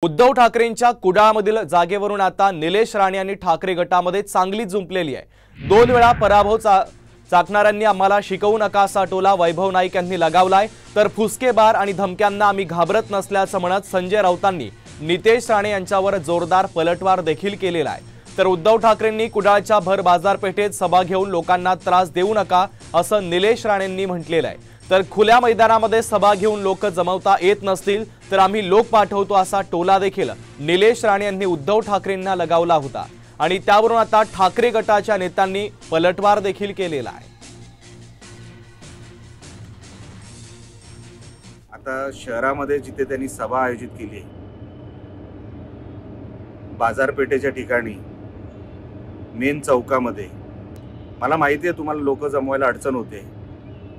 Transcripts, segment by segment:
उद्धव ठाकरेंच्या कुडाळमधील जागेवरून आता निलेश राणे यांनी ठाकरे गटामध्ये चांगली जुंपलेली आहे। 2 वेळा पराभव चाकणाऱ्यांनी आम्हाला शिकवू नका असा टोला वैभव नाईक यांनी लगावलाय। तर फुसकेबार आणि धमक्यांना आम्ही घाबरत नसल्याचं म्हणत संजय राऊतांनी नितेश राणे यांच्यावर जोरदार पलटवार देखील केलेला आहे। तर उद्धव ठाकरेंनी कुडाळच्या भर बाजारपेठेत सभा घेऊन लोकांना त्रास देऊ नका असं निलेश राणेंनी म्हटलेलं आहे। तर खुल्या मैदानामध्ये सभा घेऊन लोक जमवता येत नसतील तर आम्ही लोक पाठवतो असा टोला देखील निलेश राणे यांनी उद्धव ठाकरेंना लगावला होता आणि त्यावरून आता ठाकरे गटाच्या नेत्यांनी पलटवार देखील केलेला आहे। आता शहरामध्ये जिथे त्यांनी सभा आयोजित केली बाजारपेठेच्या ठिकाणी मेन चौकामध्ये, मला माहिती आहे तुम्हाला लोक जमवायला अडचण होते,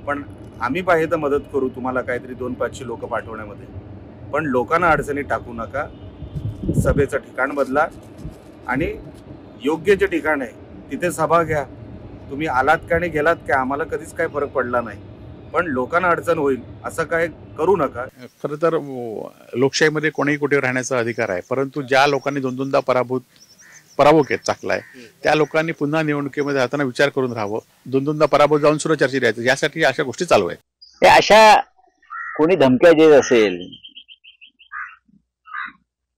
पण आम्ही पाहिजे तर मदत करू तुम्हाला काहीतरी 2-500 लोक पाठवण्यामध्ये, पण लोकांना अडचणी टाकू नका। सभेचं ठिकाण बदला आणि योग्य जे ठिकाण आहे तिथे सभा घ्या। तुम्ही आलात का आणि गेलात का आम्हाला कधीच काही फरक पडला नाही, पण लोकांना अडचण होईल असं काय करू नका। खरं तर लोकशाहीमध्ये कोणीही कुठे राहण्याचा अधिकार आहे, परंतु ज्या लोकांनी 2-2दा पराभव चाकलाय त्या लोकांनी पुन्हा निवडणुकीमध्ये जाताना विचार करून राहावं। 2-2दा पराभव जाऊन सुद्धा चर्चेत यायचं, यासाठी अशा गोष्टी चालू आहेत। अशा कोणी धमक्या देत असेल,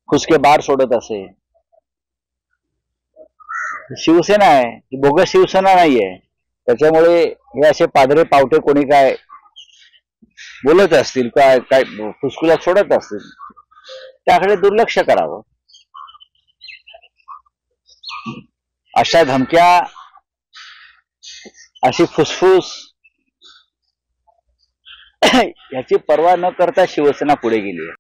फुसके बार सोडत असेल, शिवसेना आहे, बोगस शिवसेना नाहीये। त्याच्यामुळे हे असे पादरे पावटे कोणी काय बोलत असतील, काय काय फुसकुला सोडत असतील, त्याकडे दुर्लक्ष करावं। अशा धमक्या, अशी फुसफुस याची पर्वा न करता शिवसेना पुढे गेली आहे।